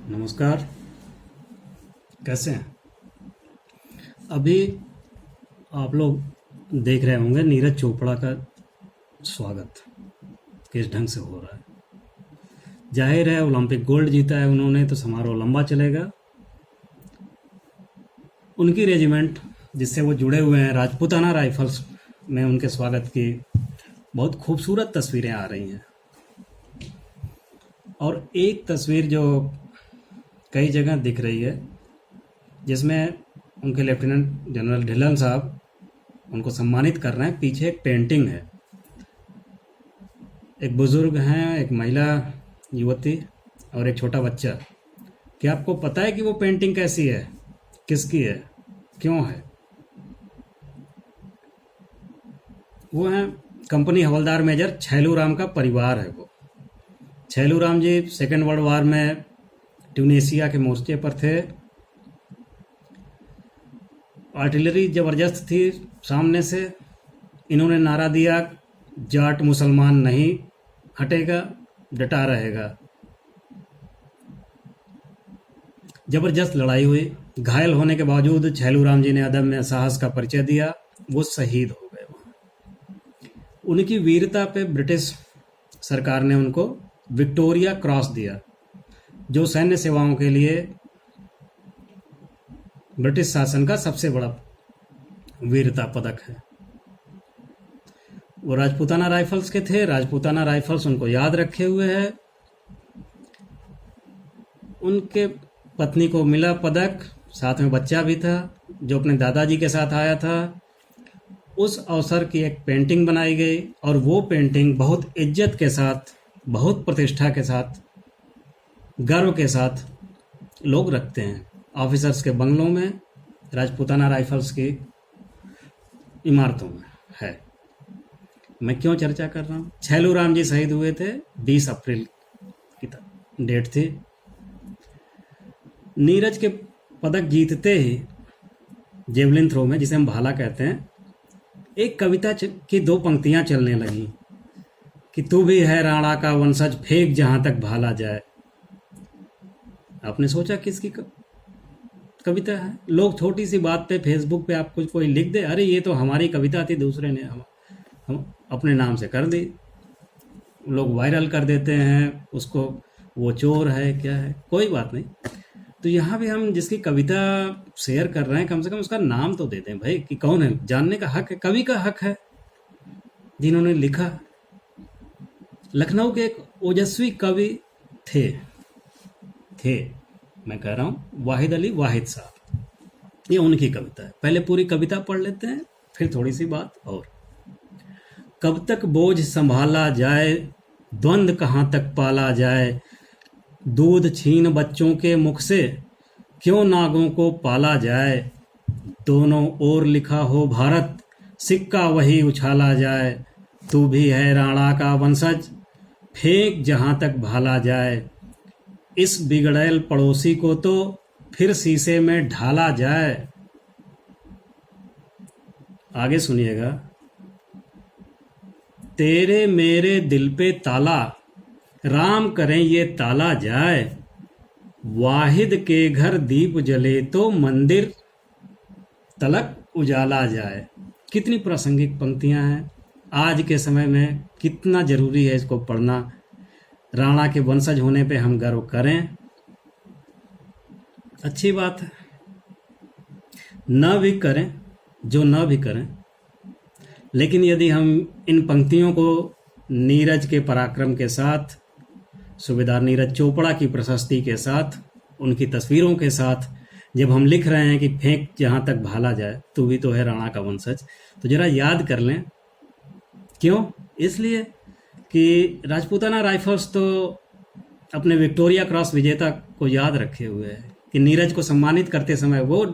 नमस्कार। कैसे हैं? अभी आप लोग देख रहे होंगे नीरज चोपड़ा का स्वागत किस ढंग से हो रहा है। जाहिर है ओलंपिक गोल्ड जीता है उन्होंने, तो समारोह लंबा चलेगा। उनकी रेजिमेंट जिससे वो जुड़े हुए हैं राजपूताना राइफल्स में उनके स्वागत की बहुत खूबसूरत तस्वीरें आ रही हैं। और एक तस्वीर जो कई जगह दिख रही है जिसमें उनके लेफ्टिनेंट जनरल ढिल्लन साहब उनको सम्मानित कर रहे हैं। पीछे एक पेंटिंग है, एक बुजुर्ग हैं, एक महिला युवती और एक छोटा बच्चा। क्या आपको पता है कि वो पेंटिंग कैसी है, किसकी है, क्यों है? वो हैं कंपनी हवलदार मेजर छैलूराम का परिवार है। वो छैलूराम जी सेकेंड वर्ल्ड वार में ट्यूनीशिया के मोर्चे पर थे। आर्टिलरी जबरदस्त थी सामने से। इन्होंने नारा दिया, जाट मुसलमान नहीं हटेगा, डटा रहेगा। जबरदस्त लड़ाई हुई। घायल होने के बावजूद छैलूराम जी ने अदम्य साहस का परिचय दिया। वो शहीद हो गए वहाँ। उनकी वीरता पे ब्रिटिश सरकार ने उनको विक्टोरिया क्रॉस दिया, जो सैन्य सेवाओं के लिए ब्रिटिश शासन का सबसे बड़ा वीरता पदक है। वो राजपूताना राइफल्स के थे। राजपूताना राइफल्स उनको याद रखे हुए है। उनके पत्नी को मिला पदक, साथ में बच्चा भी था जो अपने दादाजी के साथ आया था। उस अवसर की एक पेंटिंग बनाई गई और वो पेंटिंग बहुत इज्जत के साथ, बहुत प्रतिष्ठा के साथ, गर्व के साथ लोग रखते हैं ऑफिसर्स के बंगलों में, राजपूताना राइफल्स की इमारतों में है। मैं क्यों चर्चा कर रहा हूँ? छैलूराम जी शहीद हुए थे, 20 अप्रैल की डेट थी। नीरज के पदक जीतते ही जेवलिन थ्रो में, जिसे हम भाला कहते हैं, एक कविता की 2 पंक्तियां चलने लगी कि तू भी है राणा का वंशज, फेंक जहां तक भाला जाए। आपने सोचा किसकी कविता है? लोग छोटी सी बात पे फेसबुक पे आपको कोई लिख दे, अरे ये तो हमारी कविता थी, दूसरे ने हम अपने नाम से कर दी। लोग वायरल कर देते हैं उसको, वो चोर है क्या है, कोई बात नहीं। तो यहाँ भी हम जिसकी कविता शेयर कर रहे हैं, कम से कम उसका नाम तो दे दें भाई, कि कौन है। जानने का हक है, कवि का हक है जिन्होंने लिखा। लखनऊ के एक ओजस्वी कवि थे मैं कह रहा हूँ वाहिद अली वाहिद साहब। ये उनकी कविता है। पहले पूरी कविता पढ़ लेते हैं, फिर थोड़ी सी बात और। कब तक बोझ संभाला जाए, द्वंद कहाँ तक पाला जाए, दूध छीन बच्चों के मुख से, क्यों नागों को पाला जाए। दोनों ओर लिखा हो भारत, सिक्का वही उछाला जाए। तू भी है राणा का वंशज, फेंक जहां तक भाला जाए। इस बिगड़ैल पड़ोसी को तो फिर शीशे में ढाला जाए। आगे सुनिएगा। तेरे मेरे दिल पे ताला, राम करें ये ताला जाए। वाहिद के घर दीप जले तो मंदिर तलक उजाला जाए। कितनी प्रासंगिक पंक्तियां हैं। आज के समय में कितना जरूरी है इसको पढ़ना। राणा के वंशज होने पे हम गर्व करें, अच्छी बात है। न भी करें, जो न भी करें, लेकिन यदि हम इन पंक्तियों को नीरज के पराक्रम के साथ, सूबेदार नीरज चोपड़ा की प्रशस्ति के साथ, उनकी तस्वीरों के साथ जब हम लिख रहे हैं कि फेंक जहां तक भाला जाए, तू भी तो है राणा का वंशज, तो जरा याद कर लें। क्यों? इसलिए कि राजपूताना राइफल्स तो अपने विक्टोरिया क्रॉस विजेता को याद रखे हुए है कि नीरज को सम्मानित करते समय वो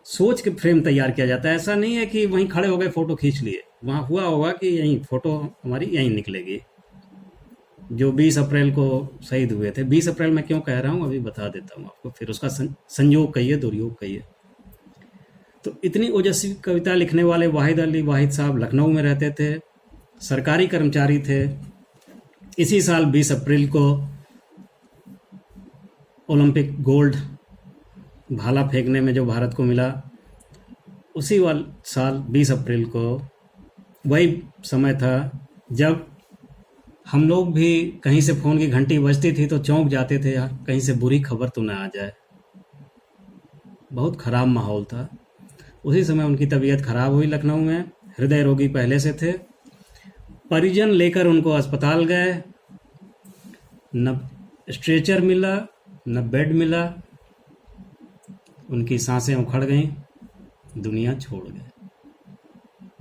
सोच के फ्रेम तैयार किया जाता है। ऐसा नहीं है कि वहीं खड़े हो गए फोटो खींच लिए। वहाँ हुआ होगा कि यहीं फोटो हमारी यहीं निकलेगी। जो 20 अप्रैल को शहीद हुए थे, 20 अप्रैल मैं क्यों कह रहा हूँ अभी बता देता हूँ आपको, फिर उसका संयोग कहिए, दुर्योग कहिए। तो इतनी ओजस्वी कविता लिखने वाले वाहिद अली वाहिद साहब लखनऊ में रहते थे, सरकारी कर्मचारी थे। इसी साल 20 अप्रैल को ओलंपिक गोल्ड भाला फेंकने में जो भारत को मिला, उसी वाल साल 20 अप्रैल को वही समय था जब हम लोग भी कहीं से फ़ोन की घंटी बजती थी तो चौंक जाते थे, यार कहीं से बुरी खबर तो ना आ जाए। बहुत ख़राब माहौल था। उसी समय उनकी तबीयत खराब हुई लखनऊ में, हृदय रोगी पहले से थे। परिजन लेकर उनको अस्पताल गए, न स्ट्रेचर मिला न बेड मिला, उनकी सांसें उखड़ गईं, दुनिया छोड़ गए।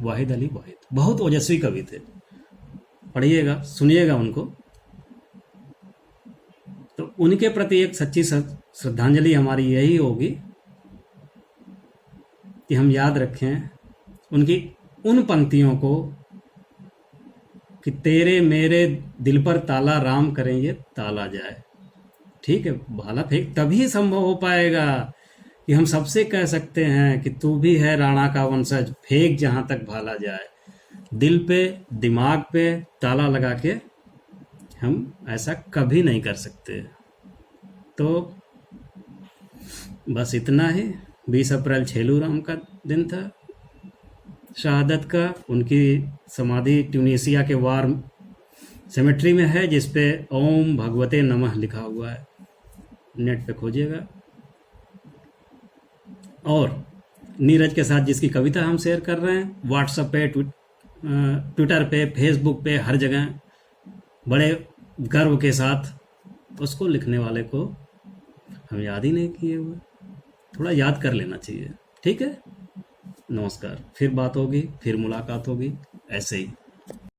वाहिद अली वाहिद बहुत ओजस्वी कवि थे, पढ़िएगा सुनिएगा उनको। तो उनके प्रति एक सच्ची श्रद्धांजलि हमारी यही होगी कि हम याद रखें उनकी उन पंक्तियों को कि तेरे मेरे दिल पर ताला राम करें ये ताला जाए। ठीक है, भाला फेंक तभी संभव हो पाएगा कि हम सबसे कह सकते हैं कि तू भी है राणा का वंशज, फेंक जहां तक भाला जाए। दिल पे दिमाग पे ताला लगा के हम ऐसा कभी नहीं कर सकते। तो बस इतना ही। 20 अप्रैल छेलू राम का दिन था, शहादत का। उनकी समाधि ट्यूनीसिया के वार सेमेट्री में है, जिसपे ओम भगवते नमः लिखा हुआ है, नेट पे खोजिएगा। और नीरज के साथ जिसकी कविता हम शेयर कर रहे हैं, व्हाट्सएप पे, ट्विटर पे, फेसबुक पे, हर जगह बड़े गर्व के साथ, उसको लिखने वाले को हम याद ही नहीं किए हुए। थोड़ा याद कर लेना चाहिए। ठीक है, नमस्कार। फिर बात होगी, फिर मुलाकात होगी ऐसे ही।